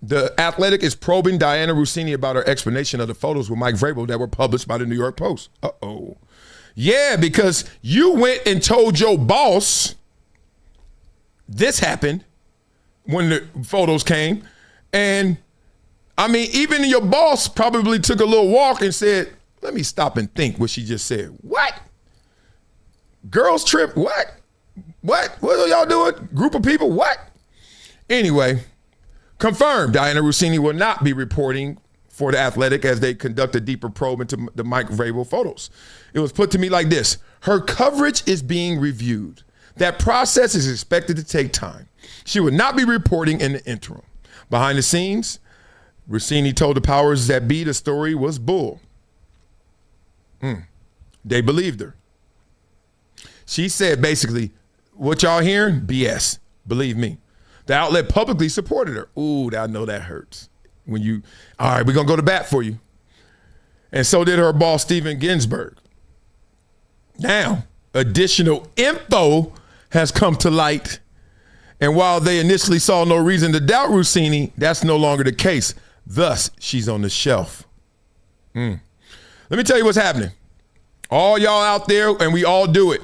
The Athletic is probing Dianna Russini about her explanation of the photos with Mike Vrabel that were published by the New York Post. Uh-oh. Yeah, because you went and told your boss this happened when the photos came. And, I mean, even your boss probably took a little walk and said, let me stop and think what she just said. What? Girls trip? What? What are y'all doing? Group of people? What? Anyway, confirmed Dianna Russini will not be reporting for The Athletic as they conduct a deeper probe into the Mike Vrabel photos. It was put to me like this. Her coverage is being reviewed. That process is expected to take time. She will not be reporting in the interim. Behind the scenes, Russini told the powers that be the story was bull. They believed her. She said basically, what y'all hearing? BS. Believe me. The outlet publicly supported her. Ooh, I know that hurts. All right, we're going to go to bat for you. And so did her boss, Steven Ginsburg. Now, additional info has come to light. And while they initially saw no reason to doubt Russini, that's no longer the case. Thus, she's on the shelf. Let me tell you what's happening. All y'all out there, and we all do it.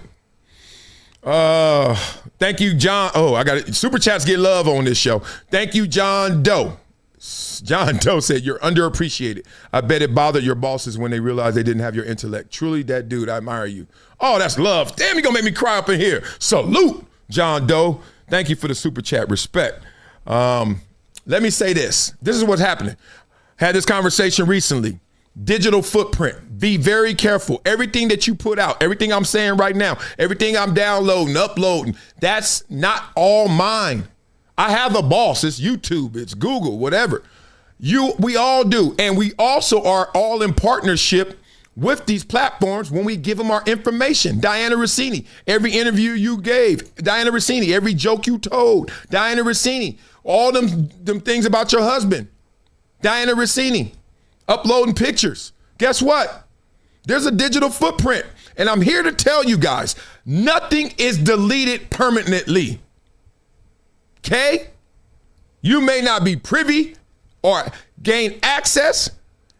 Thank you, John. Oh, I got it. Super chats get love on this show. Thank you, John Doe. John Doe said, you're underappreciated. I bet it bothered your bosses when they realized they didn't have your intellect. Truly, that dude, I admire you. Oh, that's love. Damn, you're going to make me cry up in here. Salute, John Doe. Thank you for the super chat. Respect. Let me say this. This is what's happening. Had this conversation recently. Digital footprint. Be very careful. Everything that you put out, everything I'm saying right now, everything I'm downloading, uploading, that's not all mine. I have a boss. It's YouTube. It's Google, whatever. We all do. And we also are all in partnership with these platforms when we give them our information. Dianna Russini, every interview you gave. Dianna Russini, every joke you told. Dianna Russini, all them things about your husband. Dianna Russini, uploading pictures. Guess what? There's a digital footprint. And I'm here to tell you guys, nothing is deleted permanently. Okay? You may not be privy or gain access.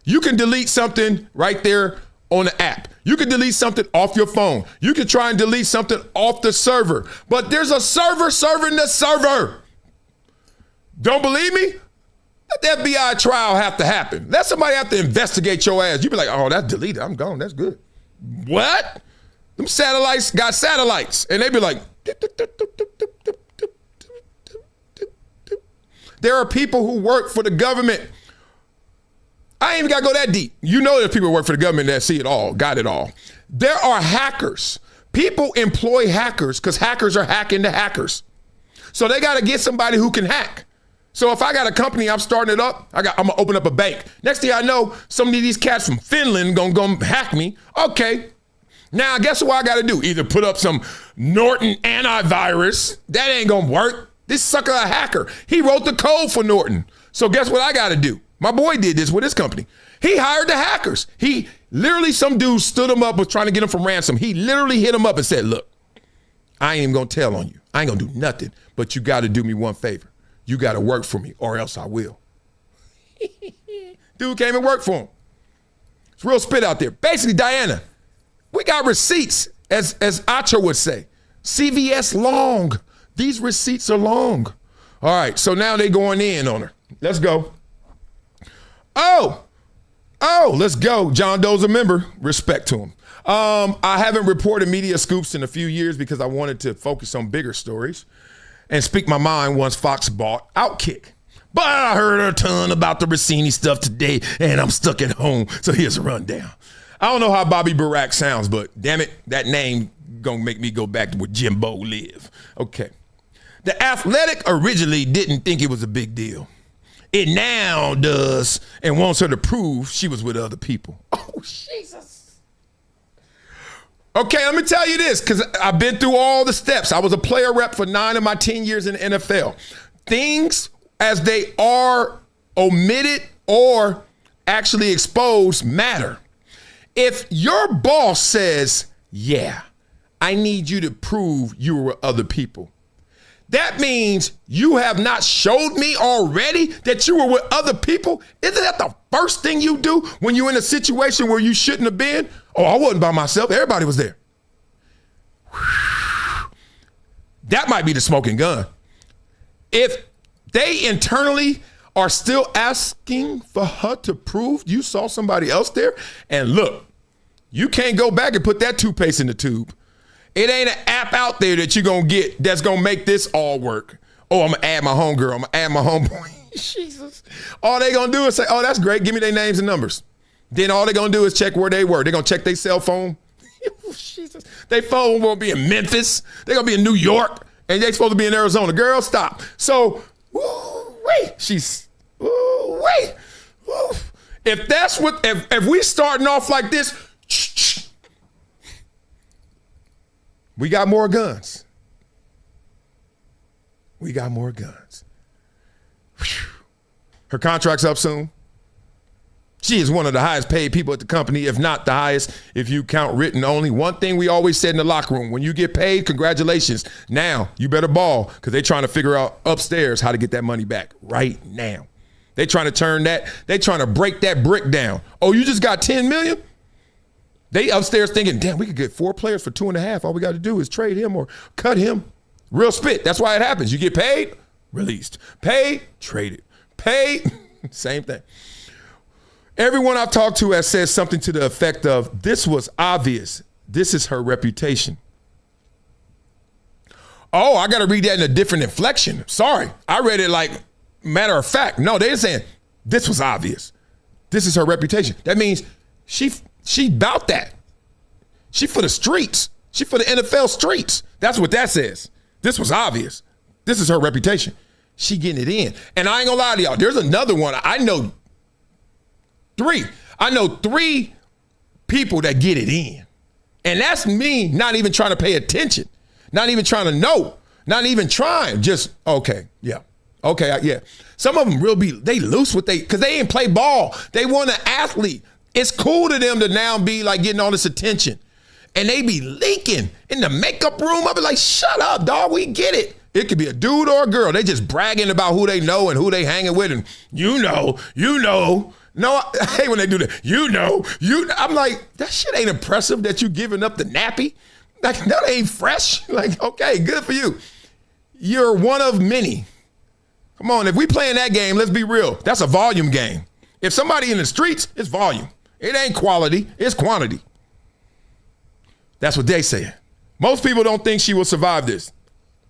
You can delete something right there on the app. You can delete something off your phone. You can try and delete something off the server. But there's a server serving the server. Don't believe me? Let the FBI trial have to happen. Let somebody have to investigate your ass. You be like, oh, that's deleted. I'm gone. That's good. What? Them satellites got satellites. And they be like, there are people who work for the government. I ain't even got to go that deep. You know there's people who work for the government that see it all, got it all. There are hackers. People employ hackers because hackers are hacking the hackers. So they got to get somebody who can hack. So if I got a company, I'm starting it up, I'm going to open up a bank. Next thing I know, some of these cats from Finland going to hack me. Okay. Now, guess what I got to do? Either put up some Norton antivirus. That ain't going to work. This sucker a hacker. He wrote the code for Norton. So guess what I got to do? My boy did this with his company. He hired the hackers. He literally, some dude stood him up, was trying to get him from ransom. He literally hit him up and said, look, I ain't even going to tell on you. I ain't going to do nothing, but you got to do me one favor. You got to work for me or else I will. Dude came and worked for him. It's real spit out there. Basically, Dianna, we got receipts, as Acho would say. CVS long. These receipts are long. All right, so now they going in on her. Let's go. Oh, let's go. John Doe's a member. Respect to him. I haven't reported media scoops in a few years because I wanted to focus on bigger stories and speak my mind once Fox bought Outkick. But I heard a ton about the Russini stuff today, and I'm stuck at home, so here's a rundown. I don't know how Bobby Barack sounds, but damn it, that name gonna make me go back to where Jimbo lived. Okay. The Athletic originally didn't think it was a big deal. It now does and wants her to prove she was with other people. Oh, Jesus. Okay, let me tell you this, because I've been through all the steps. I was a player rep for 9 of my 10 years in the NFL. Things as they are omitted or actually exposed matter. If your boss says, yeah, I need you to prove you were with other people, That means you have not showed me already that you were with other people. Isn't that the first thing you do when you're in a situation where you shouldn't have been? Oh, I wasn't by myself. Everybody was there. That might be the smoking gun. If they internally are still asking for her to prove you saw somebody else there, and look, you can't go back and put that toothpaste in the tube. It ain't an app out there that you're going to get that's going to make this all work. Oh, I'm going to add my homegirl. I'm going to add my homeboy. Jesus. All they going to do is say, oh, that's great. Give me their names and numbers. Then all they're going to do is check where they were. They're going to check their cell phone. Jesus. Their phone won't be in Memphis. They're going to be in New York. And they're supposed to be in Arizona. Girl, stop. So, wait. If that's what, if we starting off like this, we got more guns. We got more guns. Her contract's up soon. She is one of the highest paid people at the company, if not the highest, if you count written only. One thing we always said in the locker room, when you get paid, congratulations. Now, you better ball, because they're trying to figure out upstairs how to get that money back right now. They're trying to turn that, they're trying to break that brick down. Oh, you just got $10 million? They upstairs thinking, damn, we could get 4 players for 2.5. All we got to do is trade him or cut him. Real spit. That's why it happens. You get paid, released. Paid, traded. Paid, same thing. Everyone I've talked to has said something to the effect of, this was obvious. This is her reputation. Oh, I got to read that in a different inflection. Sorry. I read it like matter of fact. No, they're saying this was obvious. This is her reputation. That means she about that. She for the streets. She for the NFL streets. That's what that says. This was obvious. This is her reputation. She getting it in. And I ain't gonna lie to y'all. There's another one. I know 3. I know 3 people that get it in. And that's me not even trying to pay attention. Not even trying to know. Not even trying. Just, okay, yeah. Okay, yeah. Some of them they loose with because they ain't play ball. They want an athlete. It's cool to them to now be like getting all this attention. And they be leaking in the makeup room. I be like, shut up, dog. We get it. It could be a dude or a girl. They just bragging about who they know and who they hanging with. And you know. No, I hate when they do that. I'm like, that shit ain't impressive that you giving up the nappy. Like, that ain't fresh. Like, okay, good for you. You're one of many. Come on, if we playing that game, let's be real. That's a volume game. If somebody in the streets, it's volume. It ain't quality, it's quantity. That's what they say. Most people don't think she will survive this.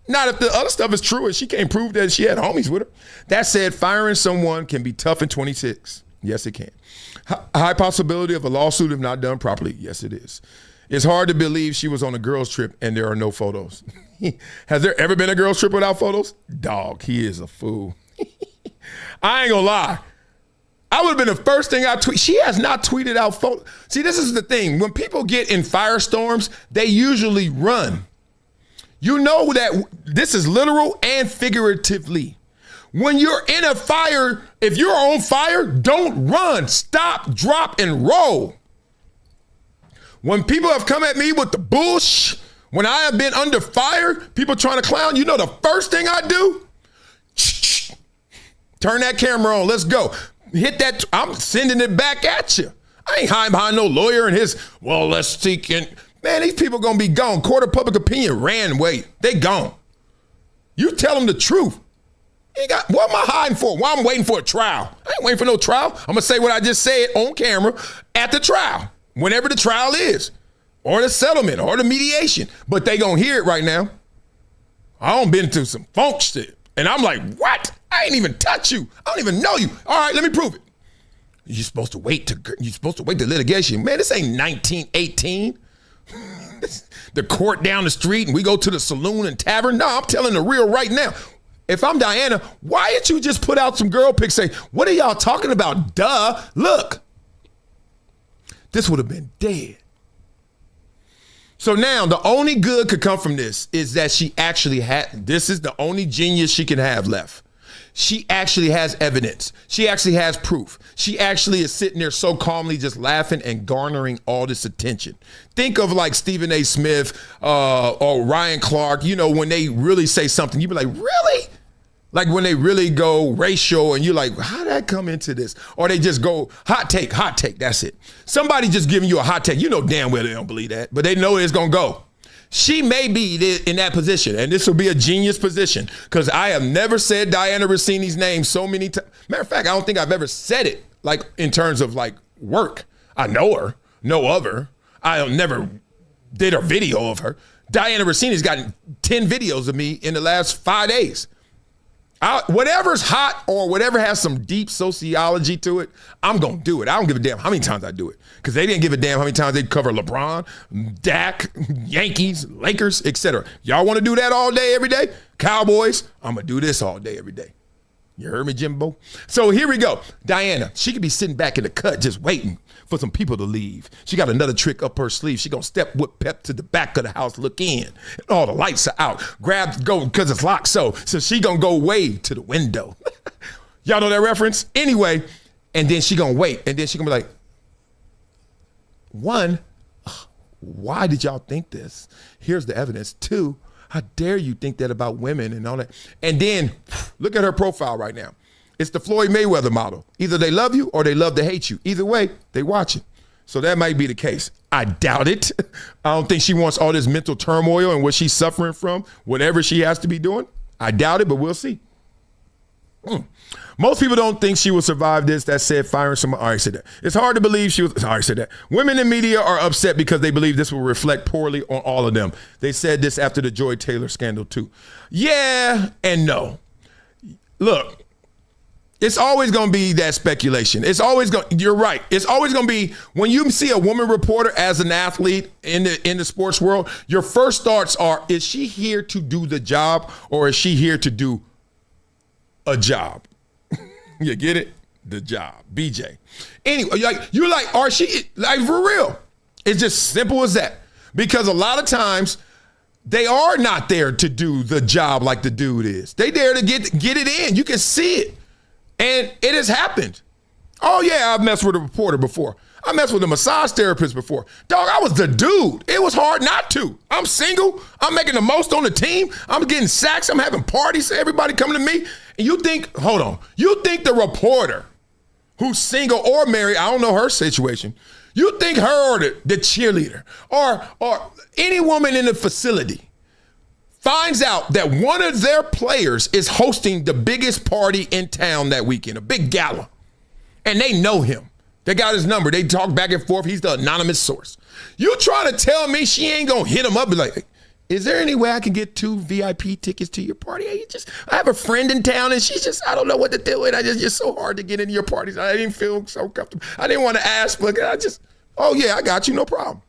Not if the other stuff is true and she can't prove that she had homies with her. That said, firing someone can be tough in 26. Yes, it can. High possibility of a lawsuit if not done properly. Yes, it is. It's hard to believe she was on a girls' trip and there are no photos. Has there ever been a girls' trip without photos? Dog, he is a fool. I ain't gonna lie. I would have been the first thing I tweet. She has not tweeted out photos. See, this is the thing. When people get in firestorms, they usually run. You know that this is literal and figuratively. When you're in a fire, if you're on fire, don't run. Stop, drop, and roll. When people have come at me with the bullshit, when I have been under fire, people trying to clown, you know the first thing I do? Turn that camera on. Let's go. Hit that. I'm sending it back at you. I ain't hiding behind no lawyer and his, well, let's seek in. Man, these people going to be gone. Court of public opinion ran away. They gone. You tell them the truth. What am I hiding for? Why I'm waiting for a trial? I ain't waiting for no trial. I'm going to say what I just said on camera at the trial, whenever the trial is, or the settlement, or the mediation. But they going to hear it right now. I done been through some funk shit. And I'm like, what? I ain't even touch you. I don't even know you. All right, let me prove it. You're supposed to wait the litigation. Man, this ain't 1918. The court down the street and we go to the saloon and tavern. No, I'm telling the real right now. If I'm Dianna, why didn't you just put out some girl pics, say, what are y'all talking about? Duh, look. This would have been dead. So now the only good could come from this is that she actually this is the only genius she can have left. she actually has evidence. She actually has proof. She actually is sitting there so calmly just laughing and garnering all this attention. Think of like Stephen A. Smith or Ryan Clark, you know, when they really say something, you be like, really? Like when they really go racial and you're like, how did that come into this? Or they just go, hot take, that's it. Somebody just giving you a hot take. You know damn well they don't believe that, but they know it's going to go. She may be in that position, and this will be a genius position because I have never said Dianna Russini's name so many times. Matter of fact, I don't think I've ever said it like in terms of like work. I know her, know of her. I never did a video of her. Dianna Russini's gotten 10 videos of me in the last 5 days. Whatever's hot or whatever has some deep sociology to it, I'm going to do it. I don't give a damn how many times I do it because they didn't give a damn how many times they cover LeBron, Dak, Yankees, Lakers, etc. Y'all want to do that all day, every day? Cowboys, I'm going to do this all day, every day. You heard me, Jimbo? So here we go. Dianna, she could be sitting back in the cut just waiting for some people to leave. She got another trick up her sleeve. She gonna step with pep to the back of the house, look in. And all the lights are out. Go, because it's locked so she gonna go way to the window. Y'all know that reference? Anyway, and then she gonna wait. And then she gonna be like, one, why did y'all think this? Here's the evidence. Two, how dare you think that about women and all that? And then look at her profile right now. It's the Floyd Mayweather model. Either they love you or they love to hate you. Either way, they watching. So that might be the case. I doubt it. I don't think she wants all this mental turmoil and what she's suffering from, whatever she has to be doing. I doubt it, but we'll see. Most people don't think she will survive this. That said, firing someone. I already said that. It's hard to believe she was. I already said that. Women in media are upset because they believe this will reflect poorly on all of them. They said this after the Joy Taylor scandal too. Yeah and no. Look. It's always going to be that speculation. You're right. It's always going to be when you see a woman reporter as an athlete in the sports world, your first thoughts are, is she here to do the job or is she here to do a job? You get it? The job. BJ. Anyway, you're like, are she, like for real? It's just simple as that. Because a lot of times they are not there to do the job like the dude is. They there to get it in. You can see it. And it has happened. Oh, yeah, I've messed with a reporter before. I messed with a massage therapist before. Dog, I was the dude. It was hard not to. I'm single. I'm making the most on the team. I'm getting sacks. I'm having parties. Everybody coming to me. And you think, hold on. You think the reporter who's single or married, I don't know her situation, you think her or the cheerleader or any woman in the facility finds out that one of their players is hosting the biggest party in town that weekend, a big gala, and they know him. They got his number. They talk back and forth. He's the anonymous source. You trying to tell me she ain't going to hit him up and be like, is there any way I can get 2 VIP tickets to your party? I have a friend in town and I don't know what to do with. It's so hard to get into your parties. I didn't feel so comfortable. I didn't want to ask, but oh yeah, I got you, no problem.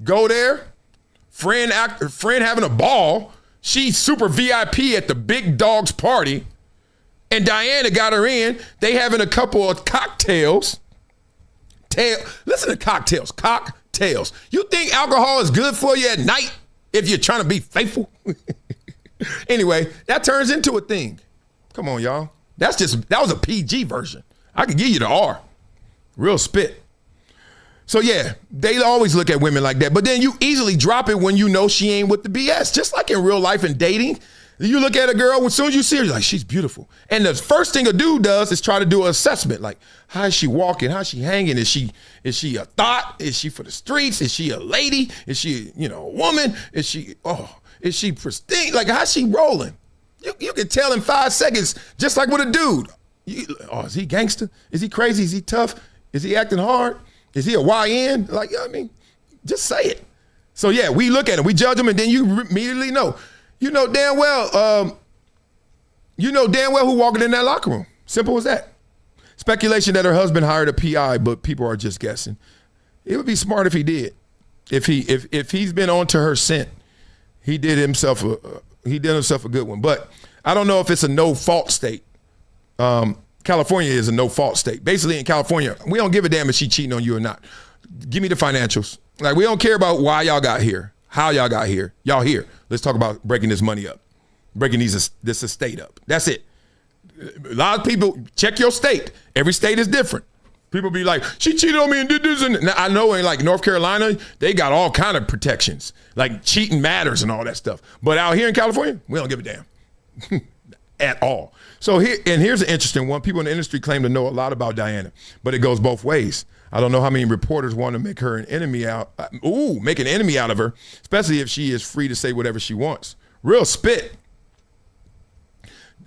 Go there. Friend having a ball. She's super VIP at the big dog's party. And Dianna got her in. They having a couple of cocktails. Listen to cocktails. Cocktails. You think alcohol is good for you at night if you're trying to be faithful? Anyway, that turns into a thing. Come on, y'all. That was a PG version. I could give you the R. Real spit. So yeah, they always look at women like that. But then you easily drop it when you know she ain't with the BS. Just like in real life and dating, you look at a girl, as soon as you see her, you're like, she's beautiful. And the first thing a dude does is try to do an assessment. Like, how is she walking? How's she hanging? Is she a thought? Is she for the streets? Is she a lady? Is she, a woman? Is she pristine? Like, how's she rolling? You can tell in 5 seconds, just like with a dude. Is he gangster? Is he crazy? Is he tough? Is he acting hard? Is he a YN? Just say it. So yeah, we look at him, we judge him, and then you immediately know. You know damn well who walking in that locker room. Simple as that. Speculation that her husband hired a PI, but people are just guessing. It would be smart if he did. If he's been on to her scent, he did himself a good one. But I don't know if it's a no fault state. California is a no fault state. Basically in California, we don't give a damn if she cheating on you or not. Give me the financials. We don't care about why y'all got here, how y'all got here. Y'all here. Let's talk about breaking this money up. breaking this estate up. That's it. A lot of people, check your state. Every state is different. People be like, she cheated on me and did this. And now, I know in like North Carolina, they got all kind of protections, like cheating matters and all that stuff. But out here in California, we don't give a damn at all. So here's an interesting one. People in the industry claim to know a lot about Dianna, but it goes both ways. I don't know how many reporters want to make her an enemy make an enemy out of her, especially if she is free to say whatever she wants. Real spit.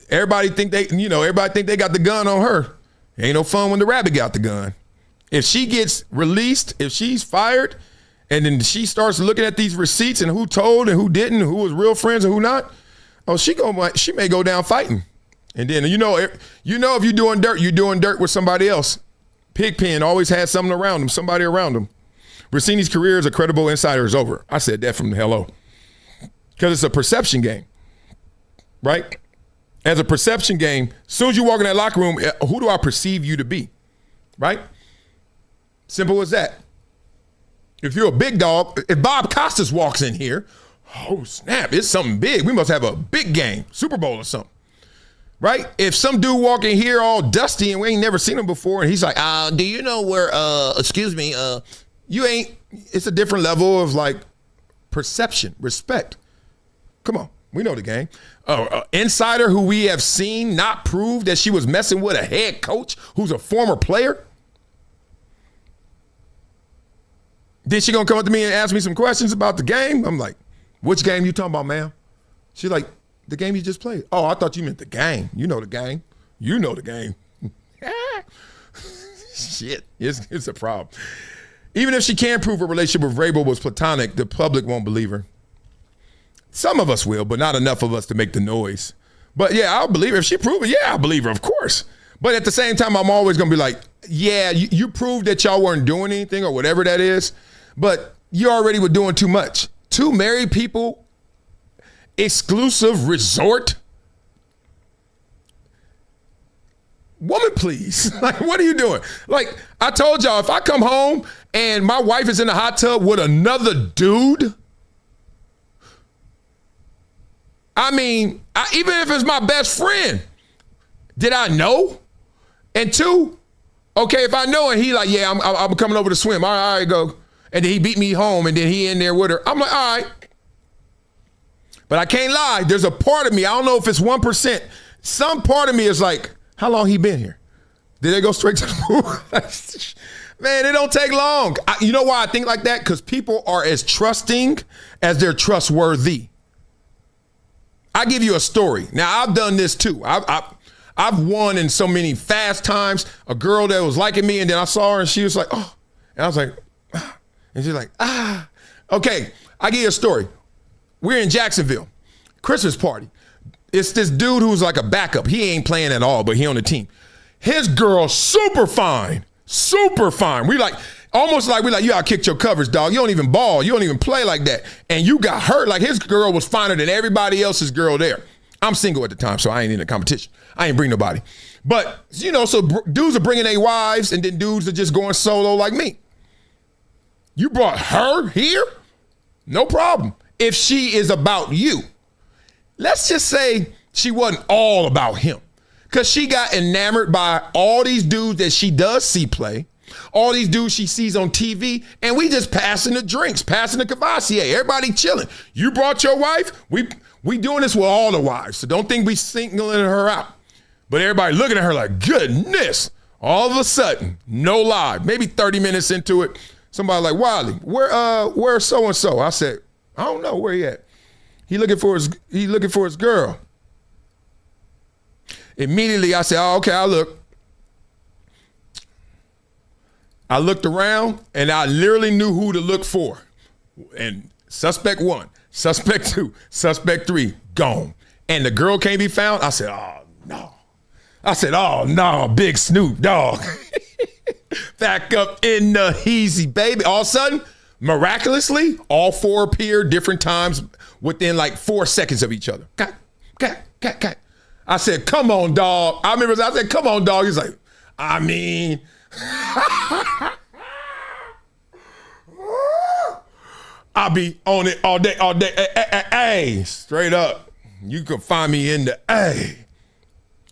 Everybody think they got the gun on her. Ain't no fun when the rabbit got the gun. If she gets released, if she's fired, and then she starts looking at these receipts and who told and who didn't, who was real friends and who not, she may go down fighting. And then if you're doing dirt, you're doing dirt with somebody else. Pigpen always has something around him, somebody around him. Russini's career as a credible insider is over. I said that from the hello. Because it's a perception game, right? As a perception game, as soon as you walk in that locker room, who do I perceive you to be, right? Simple as that. If you're a big dog, if Bob Costas walks in here, oh snap, it's something big. We must have a big game, Super Bowl or something, right? If some dude walk in here all dusty and we ain't never seen him before and he's like, do you know where, you ain't, it's a different level of like perception, respect. Come on. We know the game. Insider who we have seen not prove that she was messing with a head coach who's a former player. Then she gonna come up to me and ask me some questions about the game. I'm like, which game you talking about, ma'am? She's like, the game you just played. Oh, I thought you meant the game. You know the game. You know the game. Shit, it's a problem. Even if she can prove her relationship with Vrabel was platonic, the public won't believe her. Some of us will, but not enough of us to make the noise. But yeah, I'll believe her. If she proved it, yeah, I'll believe her, of course. But at the same time, I'm always going to be like, yeah, you proved that y'all weren't doing anything or whatever that is, but you already were doing too much. Two married people, exclusive resort. Woman, please. Like, what are you doing? Like, I told y'all, if I come home and my wife is in the hot tub with another dude, I mean, even if it's my best friend, did I know? And two, okay, if I know and he like, yeah, I'm coming over to swim. All right, go. And then he beat me home and then he in there with her. I'm like, all right. But I can't lie. There's a part of me, I don't know if it's 1%. Some part of me is like, how long he been here? Did they go straight to the pool? Man, it don't take long. You know why I think like that? Because people are as trusting as they're trustworthy. I give you a story. Now, I've done this too. I've won in so many fast times. A girl that was liking me, and then I saw her, and she was like, oh. And I was like, ah. And she's like, ah. Okay, I give you a story. We're in Jacksonville, Christmas party. It's this dude who's like a backup. He ain't playing at all, but he on the team. His girl, super fine. We like, almost like we like, you out-kicked your coverage, dog. You don't even ball. You don't even play like that. And you got hurt. Like his girl was finer than everybody else's girl there. I'm single at the time, so I ain't in a competition. I ain't bring nobody. But, so dudes are bringing their wives, and then dudes are just going solo like me. You brought her here? No problem. If she is about you. Let's just say she wasn't all about him. Because she got enamored by all these dudes that she does see play, all these dudes she sees on TV, and we just passing the drinks, passing the Cavassier, everybody chilling. You brought your wife? We doing this with all the wives, so don't think we singling her out. But everybody looking at her like, goodness. All of a sudden, no lie, maybe 30 minutes into it, somebody like, Wiley, where's so-and-so? I said, I don't know, where he at? He looking for his girl. Immediately, I said, oh, okay, I looked around, and I literally knew who to look for. And suspect 1, suspect 2, suspect 3, gone. And the girl can't be found. I said, oh, no, big Snoop Dogg. Back up in the heezy, baby. All of a sudden, miraculously, all 4 appeared different times within like 4 seconds of each other. Cat. I said, come on, dog. I said, come on, dog. He's like, I mean. I'll be on it all day. Hey, straight up. You can find me in the A.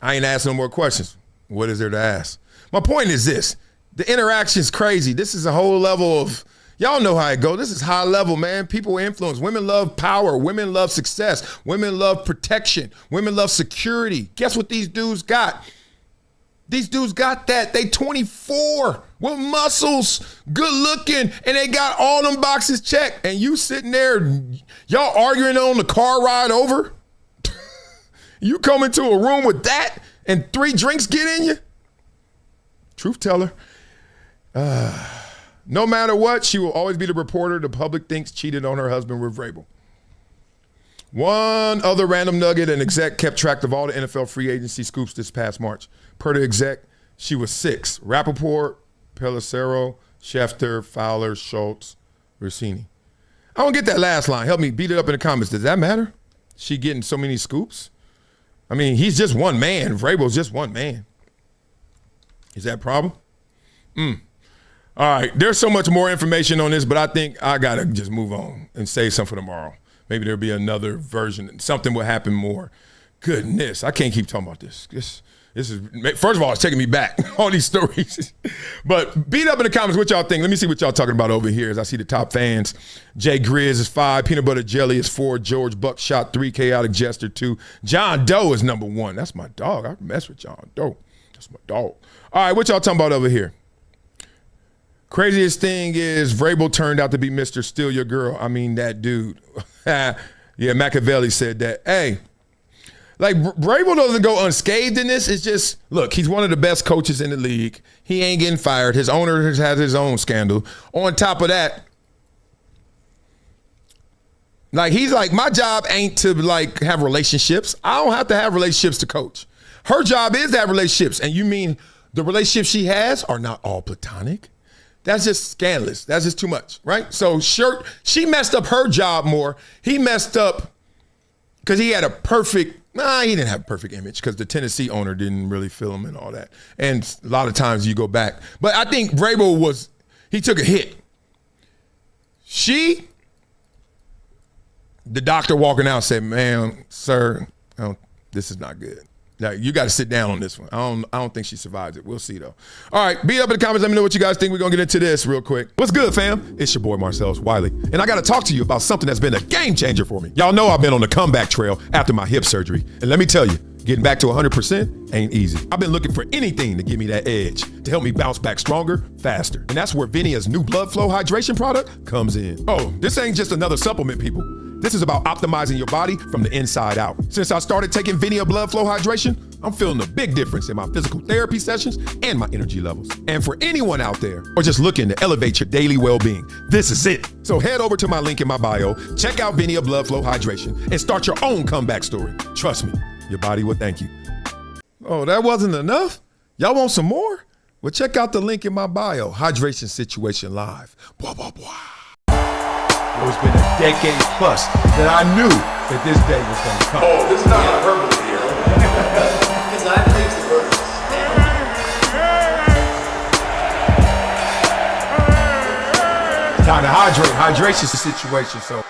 I ain't asking no more questions. What is there to ask? My point is this. The interaction's crazy. This is a whole level of, y'all know how it goes. This is high level, man. People influence. Women love power. Women love success. Women love protection. Women love security. Guess what these dudes got? These dudes got that. They 24 with muscles, good looking, and they got all them boxes checked. And you sitting there, y'all arguing on the car ride over? You come into a room with that and 3 drinks get in you? Truth teller. No matter what, she will always be the reporter the public thinks cheated on her husband with Vrabel. One other random nugget, an exec kept track of all the NFL free agency scoops this past March. Per the exec, she was 6. Rappaport, Pelissero, Schefter, Fowler, Schultz, Russini. I don't get that last line. Help me beat it up in the comments. Does that matter? She getting so many scoops? I mean, he's just one man. Vrabel's just one man. Is that a problem? All right, there's so much more information on this, but I think I got to just move on and save some for tomorrow. Maybe there'll be another version. Something will happen more. Goodness, I can't keep talking about this. This is, first of all, it's taking me back, all these stories. But beat up in the comments what y'all think. Let me see what y'all talking about over here as I see the top fans. Jay Grizz is 5. Peanut Butter Jelly is 4. George Buckshot 3. Chaotic Jester 2. John Doe is number 1. That's my dog. I mess with John Doe. That's my dog. All right, what y'all talking about over here? Craziest thing is Vrabel turned out to be Mr. Steal Your Girl. I mean, that dude. Yeah, Machiavelli said that. Hey, like Vrabel doesn't go unscathed in this. It's just, look, he's one of the best coaches in the league. He ain't getting fired. His owner has had his own scandal. On top of that, like he's like, my job ain't to like have relationships. I don't have to have relationships to coach. Her job is to have relationships. And you mean the relationships she has are not all platonic? That's just scandalous. That's just too much, right? So she messed up her job more. He messed up because he had a perfect, he didn't have a perfect image because the Tennessee owner didn't really feel him and all that. And a lot of times you go back. But I think Vrabel he took a hit. The doctor walking out said, man, sir, this is not good. Now, you got to sit down on this one. I don't think she survives it. We'll see, though. All right, beat up in the comments. Let me know what you guys think. We're going to get into this real quick. What's good, fam? It's your boy, Marcellus Wiley. And I got to talk to you about something that's been a game changer for me. Y'all know I've been on the comeback trail after my hip surgery. And let me tell you, getting back to 100% ain't easy. I've been looking for anything to give me that edge, to help me bounce back stronger, faster. And that's where VINIA's new blood flow hydration product comes in. Oh, this ain't just another supplement, people. This is about optimizing your body from the inside out. Since I started taking VINIA blood flow hydration, I'm feeling a big difference in my physical therapy sessions and my energy levels. And for anyone out there, or just looking to elevate your daily well-being, this is it. So head over to my link in my bio, check out VINIA blood flow hydration, and start your own comeback story. Trust me, your body will thank you. Oh, that wasn't enough? Y'all want some more? Well, check out the link in my bio, Hydration Situation Live. Blah, blah, blah. It's been a decade plus that I knew that this day was going to come. Oh, this is not hyperbole here. Because I think the words. Time to hydrate. Hydration situation, so.